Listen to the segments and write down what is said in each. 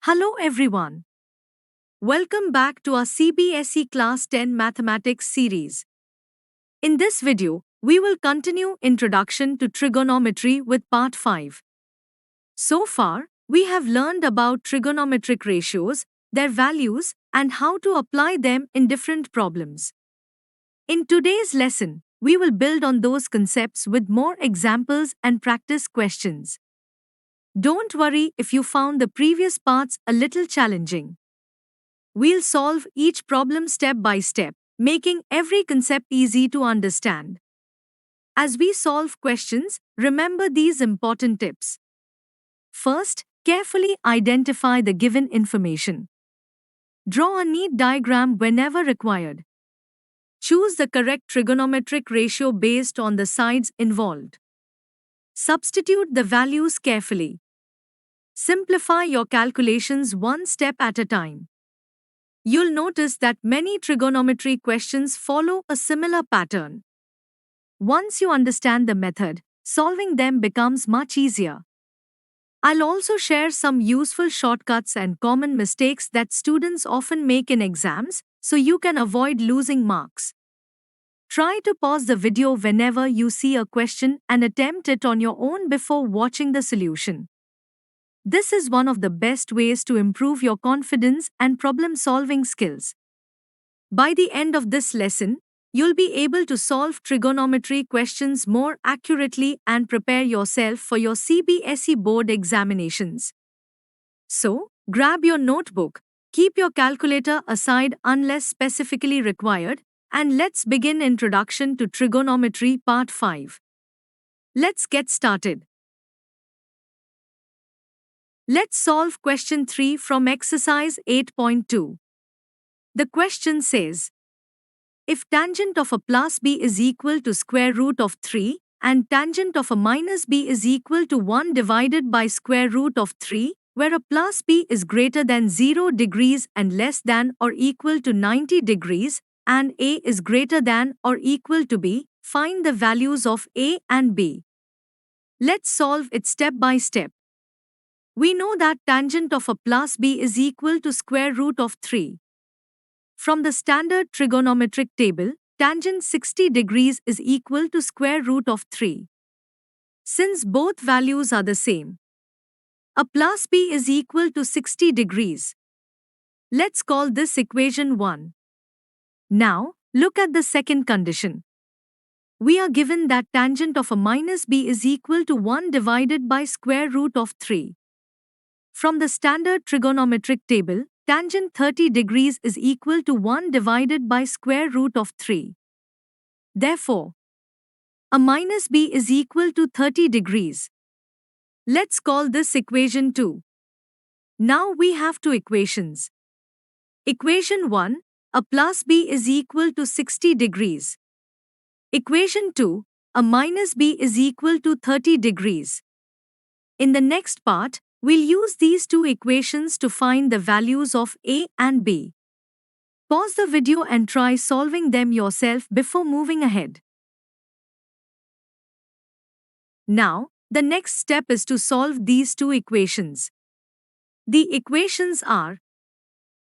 Hello everyone. Welcome back to our CBSE Class 10 Mathematics series. In this video, we will continue Introduction to Trigonometry with Part 5. So far, we have learned about trigonometric ratios, their values, and how to apply them in different problems. In today's lesson, we will build on those concepts with more examples and practice questions. Don't worry if you found the previous parts a little challenging. We'll solve each problem step by step, making every concept easy to understand. As we solve questions, remember these important tips. First, carefully identify the given information. Draw a neat diagram whenever required. Choose the correct trigonometric ratio based on the sides involved. Substitute the values carefully. Simplify your calculations one step at a time. You'll notice that many trigonometry questions follow a similar pattern. Once you understand the method, solving them becomes much easier. I'll also share some useful shortcuts and common mistakes that students often make in exams, so you can avoid losing marks. Try to pause the video whenever you see a question and attempt it on your own before watching the solution. This is one of the best ways to improve your confidence and problem-solving skills. By the end of this lesson, you'll be able to solve trigonometry questions more accurately and prepare yourself for your CBSE board examinations. So, grab your notebook, keep your calculator aside unless specifically required, and let's begin Introduction to Trigonometry Part 5. Let's get started. Let's solve question 3 from exercise 8.2. The question says, if tangent of a plus b is equal to square root of 3 and tangent of a minus b is equal to 1 divided by square root of 3, where a plus b is greater than 0 degrees and less than or equal to 90 degrees, and a is greater than or equal to b, find the values of a and b. Let's solve it step by step. We know that tangent of a plus b is equal to square root of 3. From the standard trigonometric table, tangent 60 degrees is equal to square root of 3. Since both values are the same, a plus b is equal to 60 degrees. Let's call this equation 1. Now, look at the second condition. We are given that tangent of a minus b is equal to 1 divided by square root of 3. From the standard trigonometric table, tangent 30 degrees is equal to 1 divided by square root of 3. Therefore, a minus b is equal to 30 degrees. Let's call this equation 2. Now we have two equations. Equation 1, a plus b is equal to 60 degrees. Equation 2, a minus b is equal to 30 degrees. In the next part, we'll use these two equations to find the values of a and b. Pause the video and try solving them yourself before moving ahead. Now, the next step is to solve these two equations. The equations are: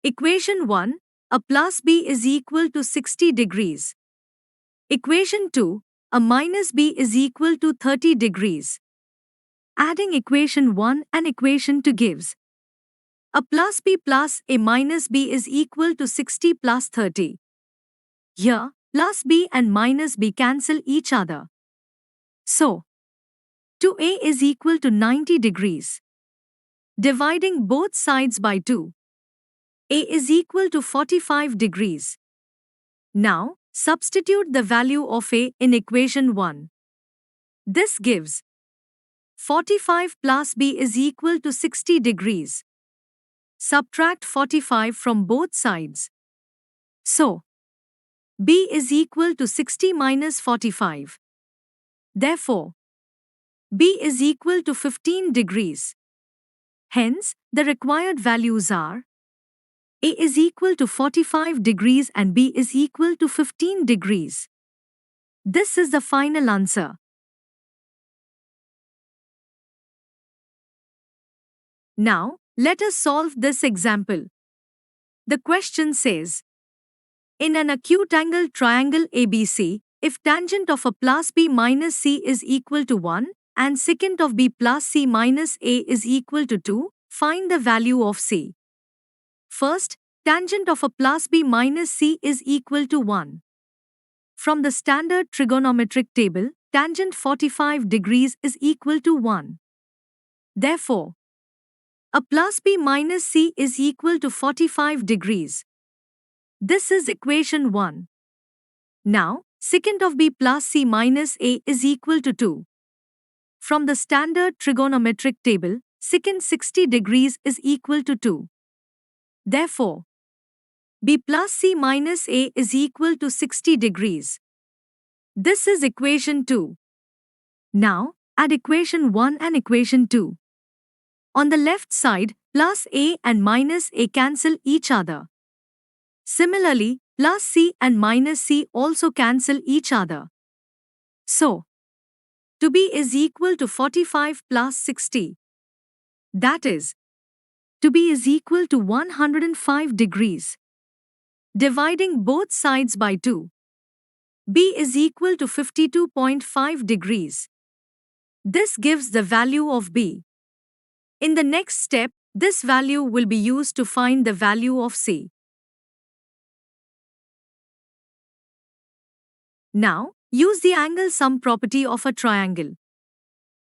Equation 1, a plus b is equal to 60 degrees. Equation 2, a minus b is equal to 30 degrees. Adding equation 1 and equation 2 gives a plus b plus a minus b is equal to 60 plus 30. Here, plus b and minus b cancel each other. So, 2a is equal to 90 degrees. Dividing both sides by 2, a is equal to 45 degrees. Now, substitute the value of a in equation 1. This gives 45 plus b is equal to 60 degrees. Subtract 45 from both sides. So, b is equal to 60 minus 45. Therefore, b is equal to 15 degrees. Hence, the required values are: a is equal to 45 degrees and b is equal to 15 degrees. This is the final answer. Now, Let us solve this example. The question says, in an acute angle triangle ABC, if tangent of a plus B minus C is equal to 1 and secant of B plus C minus A is equal to 2, find the value of C. First, tangent of a plus B minus C is equal to 1. From the standard trigonometric table, tangent 45 degrees is equal to 1. Therefore, a plus B minus C is equal to 45 degrees. This is equation 1. Now, secant of B plus C minus A is equal to 2. From the standard trigonometric table, secant 60 degrees is equal to 2. Therefore, B plus C minus A is equal to 60 degrees. This is equation 2. Now, add equation 1 and equation 2. On the left side, plus A and minus A cancel each other. Similarly, plus C and minus C also cancel each other. So, to B is equal to 45 plus 60. That is, to B is equal to 105 degrees. Dividing both sides by 2. B is equal to 52.5 degrees. This gives the value of B. In the next step, this value will be used to find the value of C. Now, use the angle sum property of a triangle.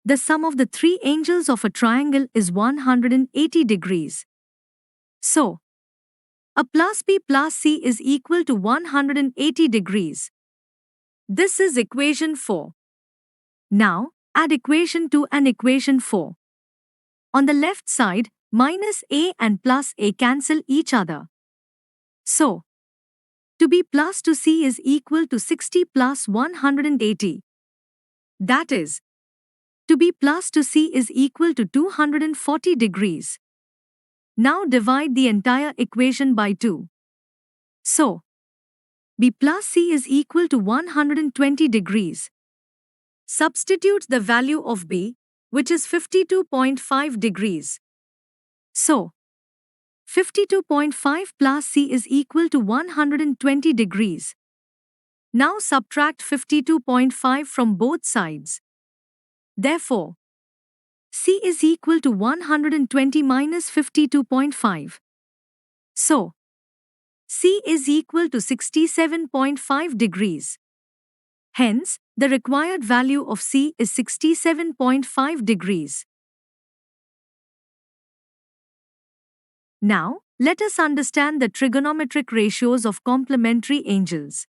The sum of the three angles of a triangle is 180 degrees. So, a plus B plus C is equal to 180 degrees. This is equation 4. Now, add equation 2 and equation 4. On the left side, minus A and plus A cancel each other. So, to B plus to C is equal to 60 plus 180. That is, to B plus to C is equal to 240 degrees. Now divide the entire equation by 2. So, B plus C is equal to 120 degrees. Substitute the value of B, which is 52.5 degrees. So, 52.5 plus C is equal to 120 degrees. Now subtract 52.5 from both sides. Therefore, C is equal to 120 minus 52.5. So, C is equal to 67.5 degrees. Hence, the required value of C is 67.5 degrees. Now, let us understand the trigonometric ratios of complementary angles.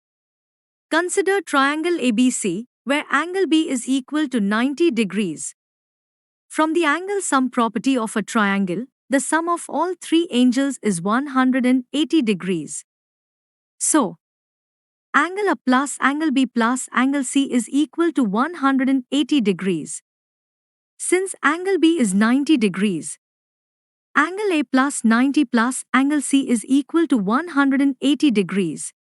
Consider triangle ABC, where angle B is equal to 90 degrees. From the angle sum property of a triangle, the sum of all three angles is 180 degrees. So, angle A plus angle B plus angle C is equal to 180 degrees. Since angle B is 90 degrees, angle A plus 90 plus angle C is equal to 180 degrees.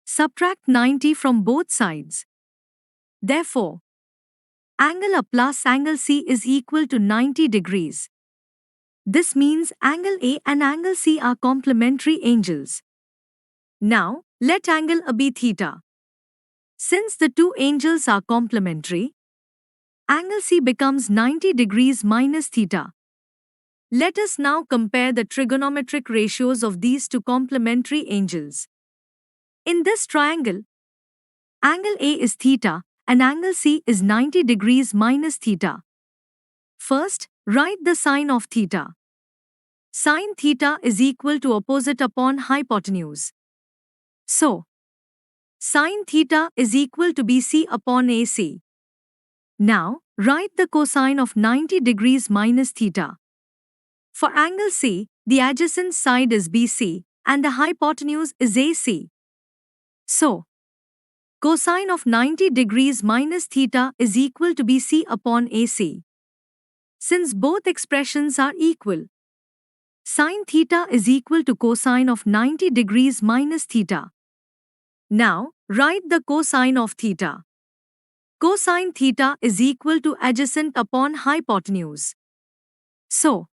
Subtract 90 from both sides. Therefore, angle A plus angle C is equal to 90 degrees. This means angle A and angle C are complementary angles. Now, let angle A be theta. Since the two angles are complementary, angle C becomes 90 degrees minus theta. Let us now compare the trigonometric ratios of these two complementary angles. In this triangle, angle A is theta and angle C is 90 degrees minus theta. First, write the sign of theta. Sin theta is equal to opposite upon hypotenuse. So, sin theta is equal to BC upon AC. Now, write the cosine of 90 degrees minus theta. For angle C, the adjacent side is BC and the hypotenuse is AC. So, cosine of 90 degrees minus theta is equal to BC upon AC. Since both expressions are equal, sin theta is equal to cosine of 90 degrees minus theta. Now, write the cosine of theta. Cosine theta is equal to adjacent upon hypotenuse. So,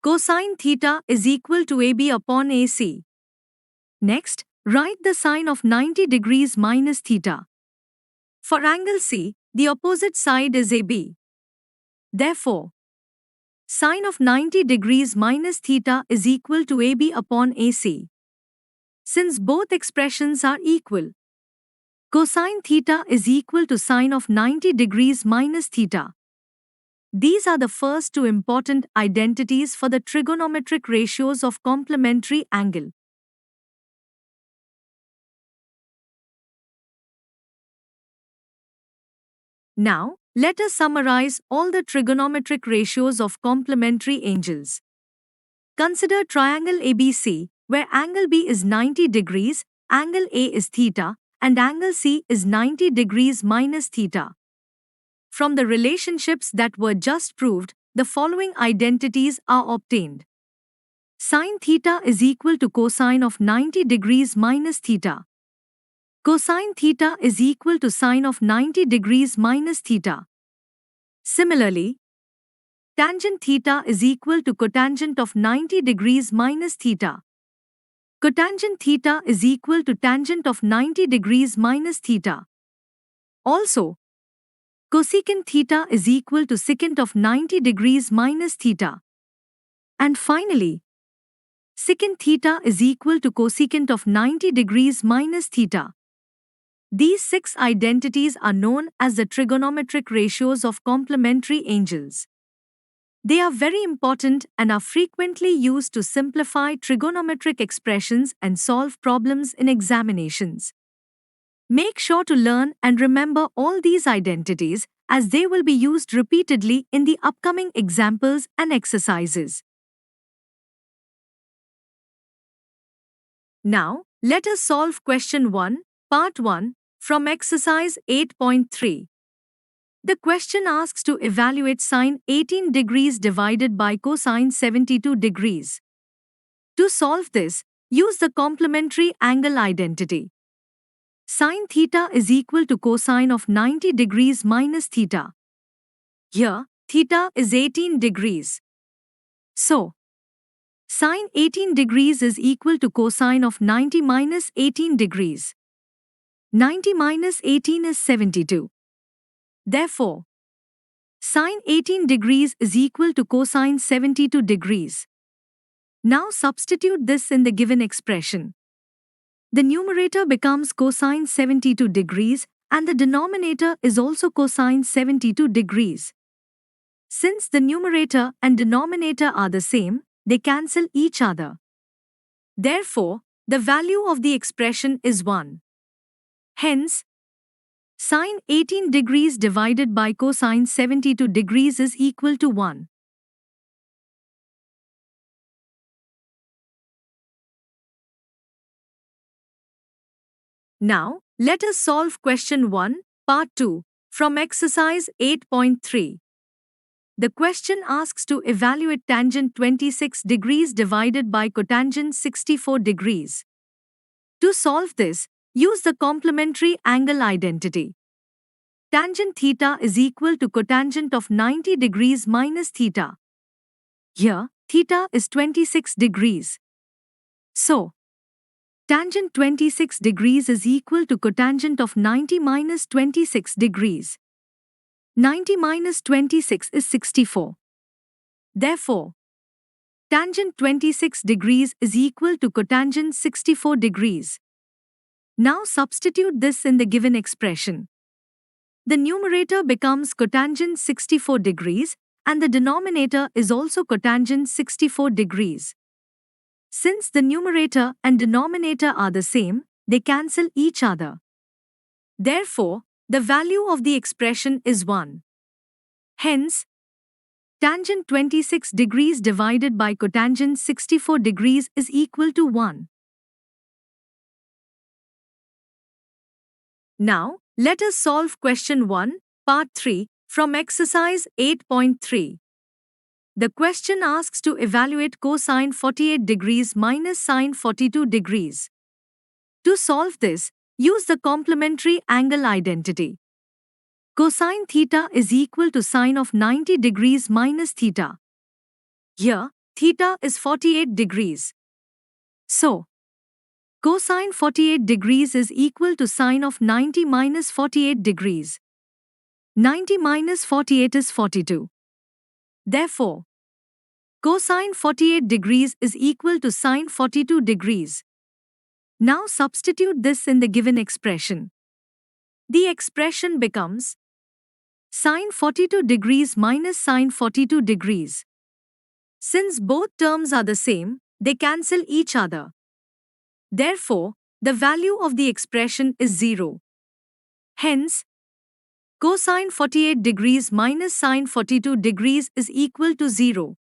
cosine theta is equal to AB upon AC. Next, write the sine of 90 degrees minus theta. For angle C, the opposite side is AB. Therefore, sine of 90 degrees minus theta is equal to AB upon AC. Since both expressions are equal, cosine theta is equal to sine of 90 degrees minus theta. These are the first two important identities for the trigonometric ratios of complementary angle. Now, let us summarize all the trigonometric ratios of complementary angles. Consider triangle ABC, where angle B is 90 degrees, angle A is theta, and angle C is 90 degrees minus theta. From the relationships that were just proved, the following identities are obtained. Sin theta is equal to cosine of 90 degrees minus theta. Cosine theta is equal to sine of 90 degrees minus theta. Similarly, tangent theta is equal to cotangent of 90 degrees minus theta. Cotangent theta is equal to tangent of 90 degrees minus theta. Also, cosecant theta is equal to secant of 90 degrees minus theta. And finally, secant theta is equal to cosecant of 90 degrees minus theta. These 6 identities are known as the trigonometric ratios of complementary angles. They are very important and are frequently used to simplify trigonometric expressions and solve problems in examinations. Make sure to learn and remember all these identities, as they will be used repeatedly in the upcoming examples and exercises. Now, let us solve question 1, part 1, from exercise 8.3. The question asks to evaluate sine 18 degrees divided by cosine 72 degrees. To solve this, use the complementary angle identity. Sin theta is equal to cosine of 90 degrees minus theta. Here, theta is 18 degrees. So, sine 18 degrees is equal to cosine of 90 minus 18 degrees. 90 minus 18 is 72. Therefore, sine 18 degrees is equal to cosine 72 degrees. Now substitute this in the given expression. The numerator becomes cosine 72 degrees and the denominator is also cosine 72 degrees. Since the numerator and denominator are the same, they cancel each other. Therefore, the value of the expression is 1. Hence, sine 18 degrees divided by cosine 72 degrees is equal to 1. Now, let us solve question 1, part 2, from exercise 8.3. The question asks to evaluate tangent 26 degrees divided by cotangent 64 degrees. To solve this, use the complementary angle identity. Tangent theta is equal to cotangent of 90 degrees minus theta. Here, theta is 26 degrees. So, tangent 26 degrees is equal to cotangent of 90 minus 26 degrees. 90 minus 26 is 64. Therefore, tangent 26 degrees is equal to cotangent 64 degrees. Now substitute this in the given expression. The numerator becomes cotangent 64 degrees and the denominator is also cotangent 64 degrees. Since the numerator and denominator are the same, they cancel each other. Therefore, the value of the expression is 1. Hence, tangent 26 degrees divided by cotangent 64 degrees is equal to 1. Now, let us solve question 1, part 3, from exercise 8.3. The question asks to evaluate cosine 48 degrees minus sine 42 degrees. To solve this, use the complementary angle identity. Cosine theta is equal to sine of 90 degrees minus theta. Here, theta is 48 degrees. So, cosine 48 degrees is equal to sine of 90 minus 48 degrees. 90 minus 48 is 42. Therefore, cosine 48 degrees is equal to sine 42 degrees. Now substitute this in the given expression. The expression becomes sine 42 degrees minus sine 42 degrees. Since both terms are the same, they cancel each other. Therefore, the value of the expression is 0. Hence, cosine 48 degrees minus sine 42 degrees is equal to 0.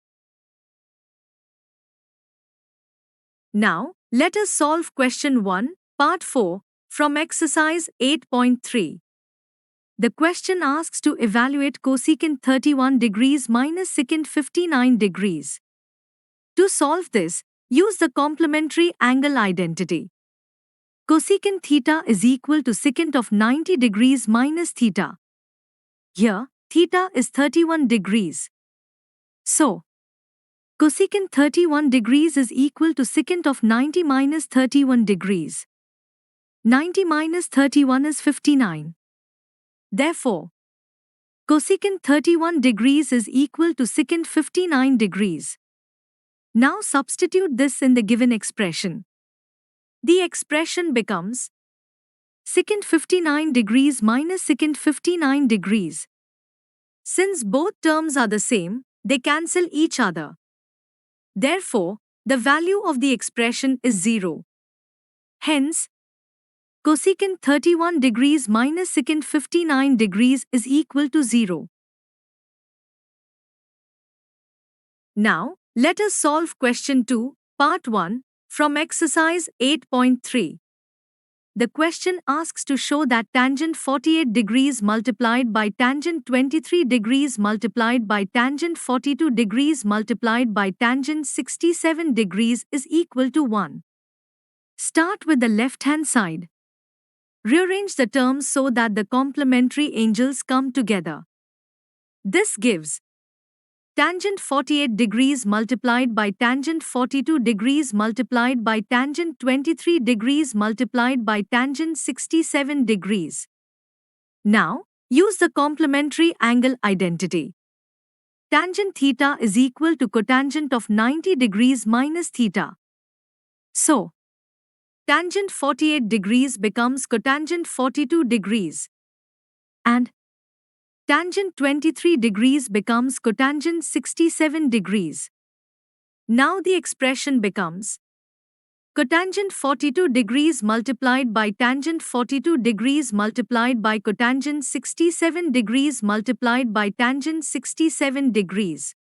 Now, let us solve question 1, part 4, from exercise 8.3. The question asks to evaluate cosecant 31 degrees minus secant 59 degrees. To solve this, use the complementary angle identity. Cosecant theta is equal to secant of 90 degrees minus theta. Here, theta is 31 degrees. So, cosecant 31 degrees is equal to secant of 90 minus 31 degrees. 90 minus 31 is 59. Therefore, cosecant 31 degrees is equal to secant 59 degrees. Now substitute this in the given expression. The expression becomes secant 59 degrees minus secant 59 degrees. Since both terms are the same, they cancel each other. Therefore, the value of the expression is 0. Hence, cosecant 31 degrees minus secant 59 degrees is equal to 0. Now, let us solve question 2, part 1, from exercise 8.3. The question asks to show that tangent 48 degrees multiplied by tangent 23 degrees multiplied by tangent 42 degrees multiplied by tangent 67 degrees is equal to 1. Start with the left-hand side. Rearrange the terms so that the complementary angles come together. This gives tangent 48 degrees multiplied by tangent 42 degrees multiplied by tangent 23 degrees multiplied by tangent 67 degrees. Now, use the complementary angle identity. Tangent theta is equal to cotangent of 90 degrees minus theta. So, tangent 48 degrees becomes cotangent 42 degrees. And tangent 23 degrees becomes cotangent 67 degrees. Now the expression becomes cotangent 42 degrees multiplied by tangent 42 degrees multiplied by cotangent 67 degrees multiplied by tangent 67 degrees.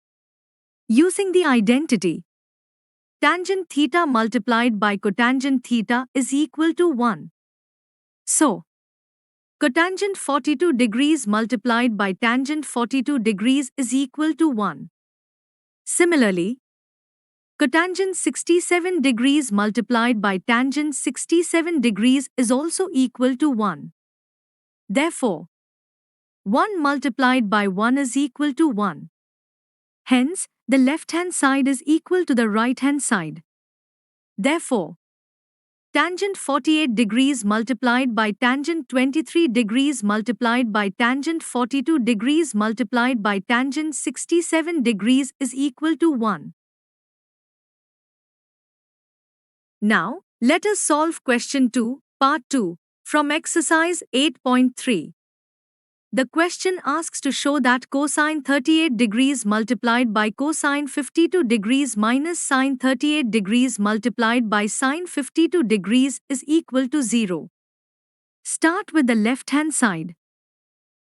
Using the identity, tangent theta multiplied by cotangent theta is equal to 1. So, cotangent 42 degrees multiplied by tangent 42 degrees is equal to 1. Similarly, cotangent 67 degrees multiplied by tangent 67 degrees is also equal to 1. Therefore, 1 multiplied by 1 is equal to 1. Hence, the left-hand side is equal to the right-hand side. Therefore, tangent 48 degrees multiplied by tangent 23 degrees multiplied by tangent 42 degrees multiplied by tangent 67 degrees is equal to 1. Now, let us solve question 2, part 2, from exercise 8.3. The question asks to show that cosine 38 degrees multiplied by cosine 52 degrees minus sine 38 degrees multiplied by sine 52 degrees is equal to 0. Start with the left-hand side.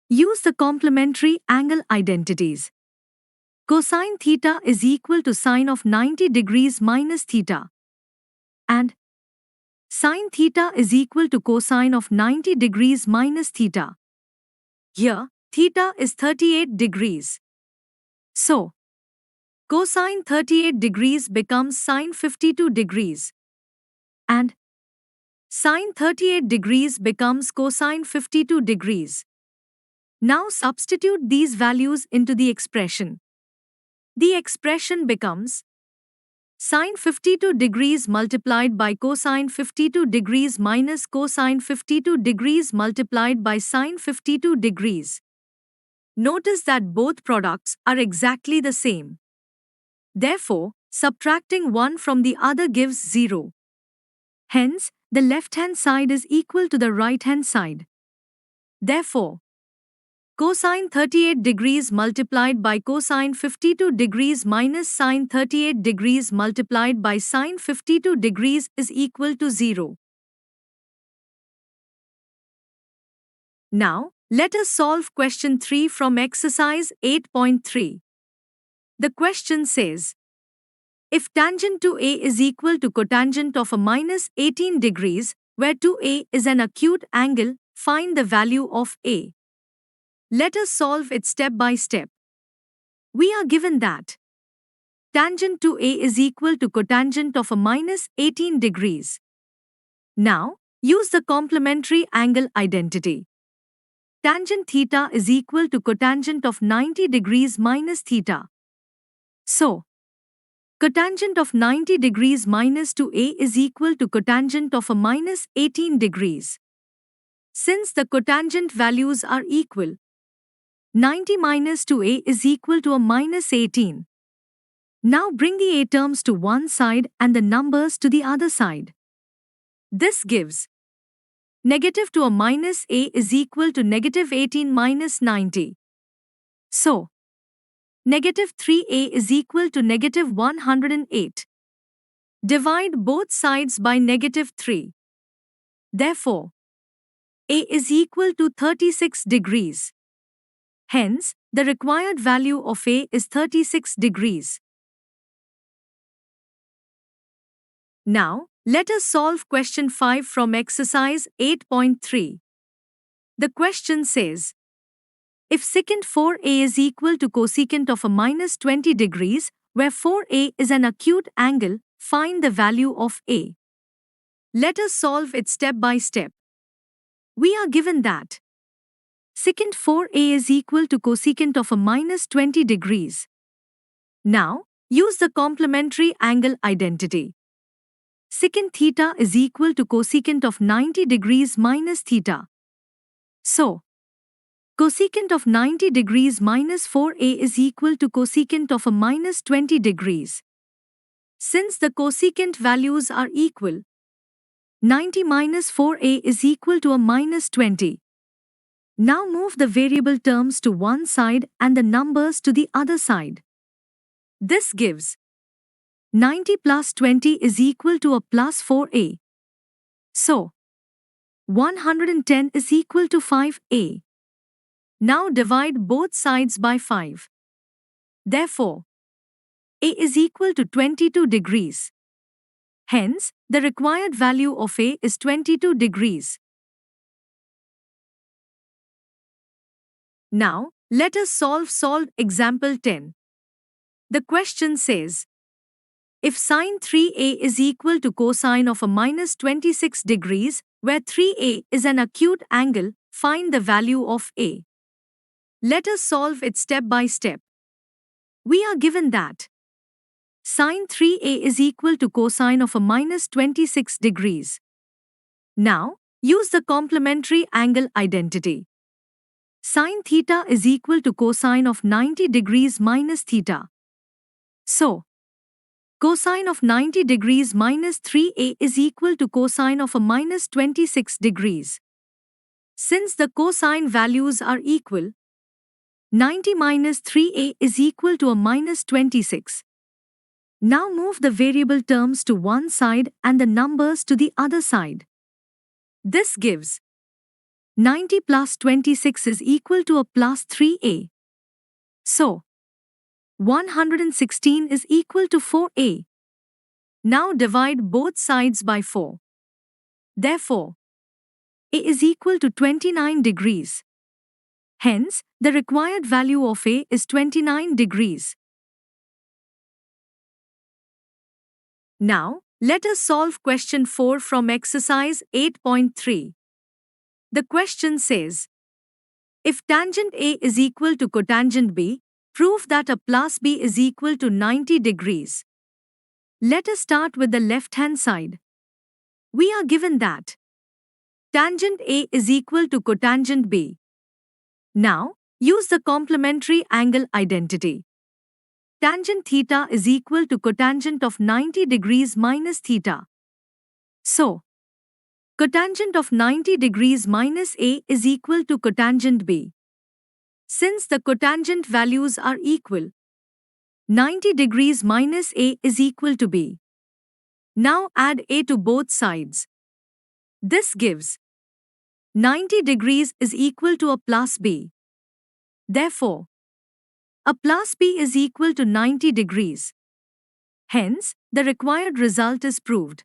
Use the complementary angle identities. Cosine theta is equal to sine of 90 degrees minus theta. And sine theta is equal to cosine of 90 degrees minus theta. Here, theta is 38 degrees. So, cosine 38 degrees becomes sine 52 degrees. And sine 38 degrees becomes cosine 52 degrees. Now substitute these values into the expression. The expression becomes Sine 52 degrees multiplied by cosine 52 degrees minus cosine 52 degrees multiplied by sine 52 degrees. Notice that both products are exactly the same. Therefore, subtracting one from the other gives 0. Hence, the left-hand side is equal to the right-hand side. Therefore, cosine 38 degrees multiplied by cosine 52 degrees minus sine 38 degrees multiplied by sine 52 degrees is equal to 0. Now, let us solve question 3 from exercise 8.3. The question says, if tangent to A is equal to cotangent of a minus 18 degrees, where 2A is an acute angle, find the value of A. Let us solve it step by step. We are given that tangent to A is equal to cotangent of a minus 18 degrees. Now, use the complementary angle identity. Tangent theta is equal to cotangent of 90 degrees minus theta. So, cotangent of 90 degrees minus 2A is equal to cotangent of a minus 18 degrees. Since the cotangent values are equal, 90 minus 2A is equal to a minus 18. Now bring the A terms to one side and the numbers to the other side. This gives negative to a minus A is equal to negative 18 minus 90. So, negative 3A is equal to negative 108. Divide both sides by negative 3. Therefore, A is equal to 36 degrees. Hence, the required value of A is 36 degrees. Now, let us solve question 5 from exercise 8.3. The question says, if secant 4A is equal to cosecant of a minus 20 degrees, where 4A is an acute angle, find the value of A. Let us solve it step by step. We are given that secant 4A is equal to cosecant of a minus 20 degrees. Now, use the complementary angle identity. Secant theta is equal to cosecant of 90 degrees minus theta. So, cosecant of 90 degrees minus 4A is equal to cosecant of a minus 20 degrees. Since the cosecant values are equal, 90 minus 4A is equal to a minus 20. Now move the variable terms to one side and the numbers to the other side. This gives 90 plus 20 is equal to a plus 4A. So, 110 is equal to 5A. Now divide both sides by 5. Therefore, A is equal to 22 degrees. Hence, the required value of A is 22 degrees. Now, let us solve example 10. The question says, if sine 3A is equal to cosine of a minus 26 degrees, where 3A is an acute angle, find the value of A. Let us solve it step by step. We are given that sine 3A is equal to cosine of a minus 26 degrees. Now, use the complementary angle identity. Sine theta is equal to cosine of 90 degrees minus theta. So, cosine of 90 degrees minus 3A is equal to cosine of a minus 26 degrees. Since the cosine values are equal, 90 minus 3A is equal to a minus 26. Now move the variable terms to one side and the numbers to the other side. This gives 90 plus 26 is equal to a plus 3A. So, 116 is equal to 4A. Now divide both sides by 4. Therefore, A is equal to 29 degrees. Hence, the required value of A is 29 degrees. Now, let us solve question 4 from exercise 8.3. The question says, if tangent A is equal to cotangent B, prove that a plus B is equal to 90 degrees. Let us start with the left-hand side. We are given that tangent A is equal to cotangent B. Now, use the complementary angle identity. Tangent theta is equal to cotangent of 90 degrees minus theta. So, cotangent of 90 degrees minus A is equal to cotangent B. Since the cotangent values are equal, 90 degrees minus A is equal to B. Now add A to both sides. This gives 90 degrees is equal to a plus B. Therefore, a plus B is equal to 90 degrees. Hence, the required result is proved.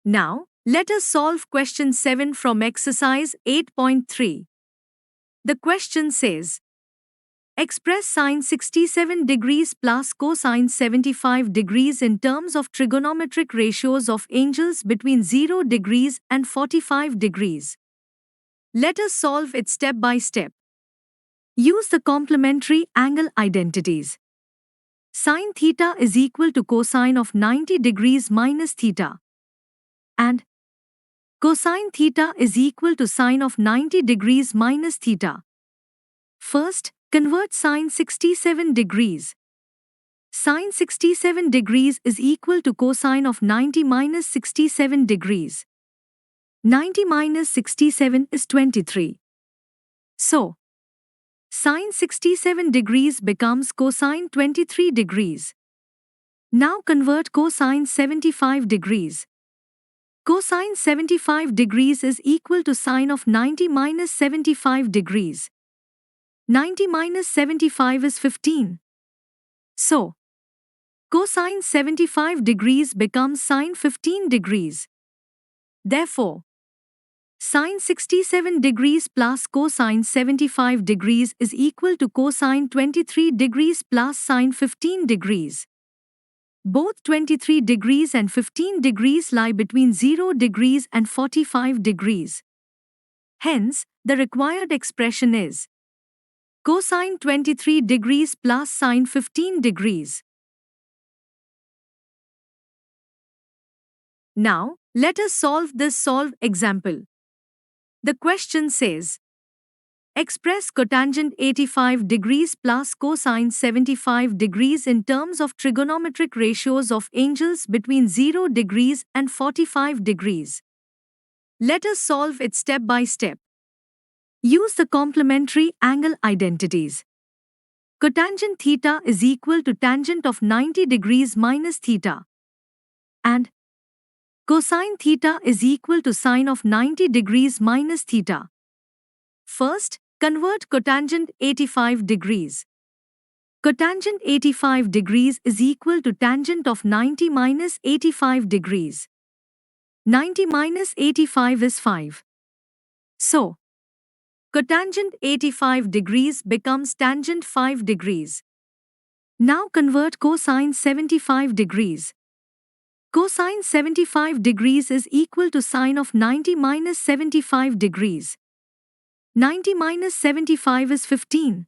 Now, let us solve question 7 from exercise 8.3. The question says, express sine 67 degrees plus cosine 75 degrees in terms of trigonometric ratios of angles between 0 degrees and 45 degrees. Let us solve it step by step. Use the complementary angle identities. Sin theta is equal to cosine of 90 degrees minus theta. And cosine theta is equal to sine of 90 degrees minus theta. First, convert sine 67 degrees. Sine 67 degrees is equal to cosine of 90 minus 67 degrees. 90 minus 67 is 23. So, sine 67 degrees becomes cosine 23 degrees. Now convert cosine 75 degrees. Cosine 75 degrees is equal to sine of 90 minus 75 degrees. 90 minus 75 is 15. So, cosine 75 degrees becomes sine 15 degrees. Therefore, sine 67 degrees plus cosine 75 degrees is equal to cosine 23 degrees plus sine 15 degrees. Both 23 degrees and 15 degrees lie between 0 degrees and 45 degrees. Hence, the required expression is cosine 23 degrees plus sine 15 degrees. Now, let us solve this example. The question says, express cotangent 85 degrees plus cosine 75 degrees in terms of trigonometric ratios of angles between 0 degrees and 45 degrees. Let us solve it step by step. Use the complementary angle identities. Cotangent theta is equal to tangent of 90 degrees minus theta. And cosine theta is equal to sine of 90 degrees minus theta. First, convert cotangent 85 degrees. Cotangent 85 degrees is equal to tangent of 90 minus 85 degrees. 90 minus 85 is 5. So, cotangent 85 degrees becomes tangent 5 degrees. Now convert cosine 75 degrees. Cosine 75 degrees is equal to sine of 90 minus 75 degrees. 90 minus 75 is 15.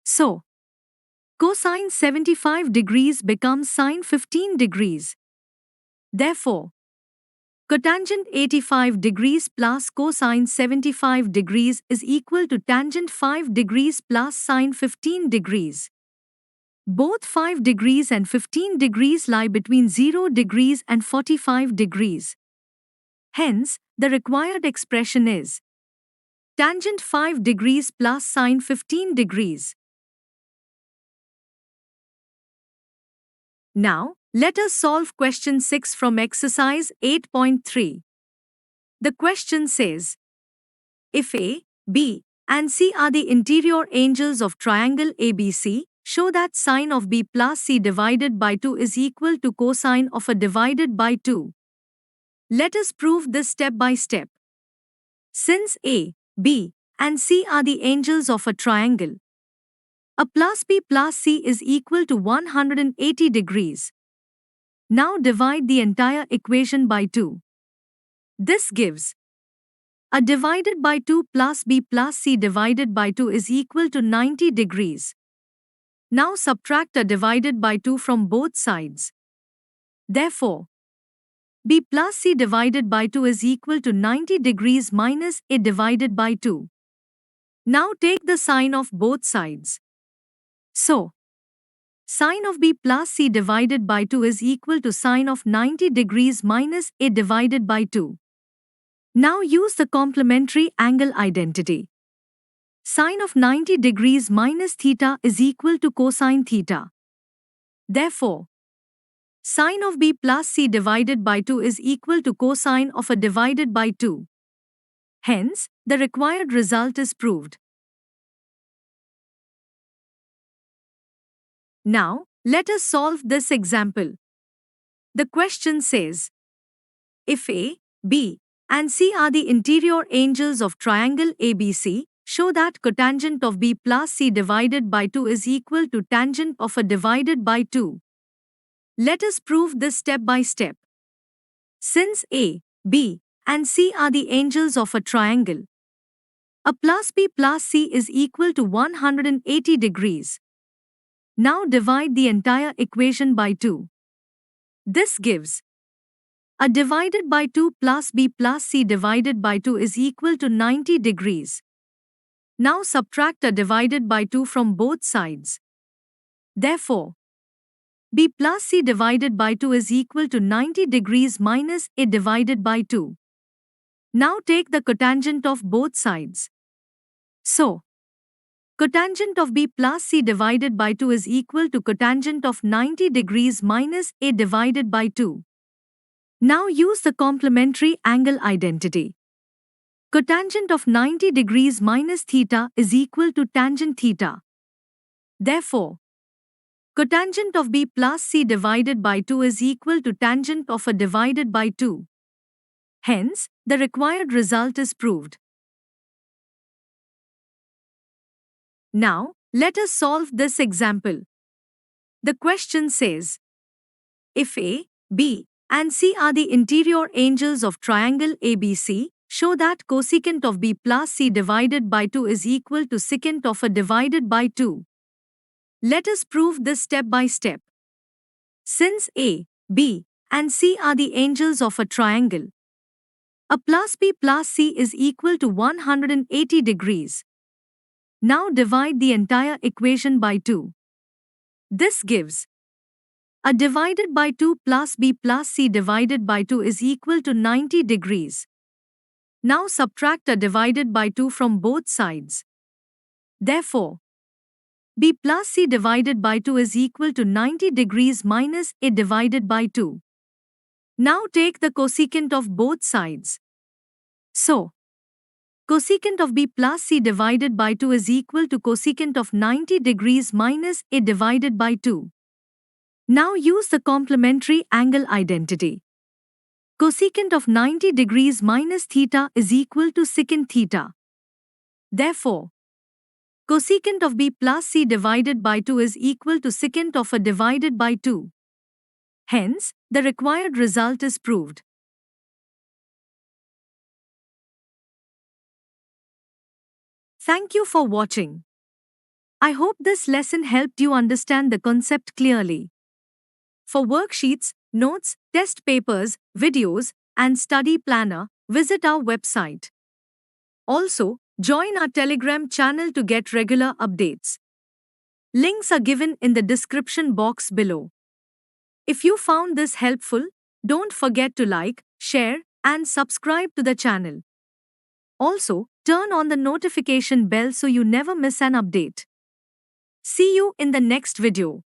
So, cosine 75 degrees becomes sine 15 degrees. Therefore, cotangent 85 degrees plus cosine 75 degrees is equal to tangent 5 degrees plus sine 15 degrees. Both 5 degrees and 15 degrees lie between 0 degrees and 45 degrees. Hence, the required expression is tangent 5 degrees plus sine 15 degrees. Now, let us solve question 6 from exercise 8.3. The question says, if A, B, and C are the interior angles of triangle ABC, show that sine of B plus C divided by 2 is equal to cosine of A divided by 2. Let us prove this step by step. Since A, B, and C are the angles of a triangle, A plus B plus C is equal to 180 degrees. Now divide the entire equation by 2. This gives A divided by 2 plus B plus C divided by 2 is equal to 90 degrees. Now subtract a divided by 2 from both sides. Therefore, b plus c divided by 2 is equal to 90 degrees minus a divided by 2. Now take the sign of both sides. So, sine of b plus c divided by 2 is equal to sine of 90 degrees minus a divided by 2. Now use the complementary angle identity. Sine of 90 degrees minus theta is equal to cosine theta. Therefore, sine of b plus c divided by 2 is equal to cosine of a divided by 2. Hence, the required result is proved. Now, let us solve this example. The question says, if A, B, and C are the interior angles of triangle ABC, show that cotangent of B plus C divided by 2 is equal to tangent of a divided by 2. Let us prove this step by step. Since A, B, and C are the angles of a triangle, A plus B plus C is equal to 180 degrees. Now divide the entire equation by 2. This gives A divided by 2 plus B plus C divided by 2 is equal to 90 degrees. Now subtract A divided by 2 from both sides. Therefore, B plus C divided by 2 is equal to 90 degrees minus A divided by 2. Now take the cotangent of both sides. So, cotangent of B plus C divided by 2 is equal to cotangent of 90 degrees minus A divided by 2. Now use the complementary angle identity. Cotangent of 90 degrees minus theta is equal to tangent theta. Therefore, cotangent of B plus C divided by 2 is equal to tangent of A divided by 2. Hence, the required result is proved. Now, let us solve this example. The question says, if A, B, and C are the interior angles of triangle ABC, show that cosecant of B plus C divided by 2 is equal to secant of A divided by 2. Let us prove this step by step. Since A, B, and C are the angles of a triangle, A plus B plus C is equal to 180 degrees. Now divide the entire equation by 2. This gives A divided by 2 plus B plus C divided by 2 is equal to 90 degrees. Now subtract A divided by 2 from both sides. Therefore, B plus C divided by 2 is equal to 90 degrees minus A divided by 2. Now take the cosecant of both sides. So, cosecant of B plus C divided by 2 is equal to cosecant of 90 degrees minus A divided by 2. Now use the complementary angle identity. Cosecant of 90 degrees minus theta is equal to secant theta. Therefore, cosecant of B plus C divided by 2 is equal to secant of A divided by 2. Hence, the required result is proved. Thank you for watching. I hope this lesson helped you understand the concept clearly. For worksheets, notes, test papers, videos, and study planner, visit our website. Also, join our Telegram channel to get regular updates. Links are given in the description box below. If you found this helpful, don't forget to like, share, and subscribe to the channel. Also, turn on the notification bell so you never miss an update. See you in the next video.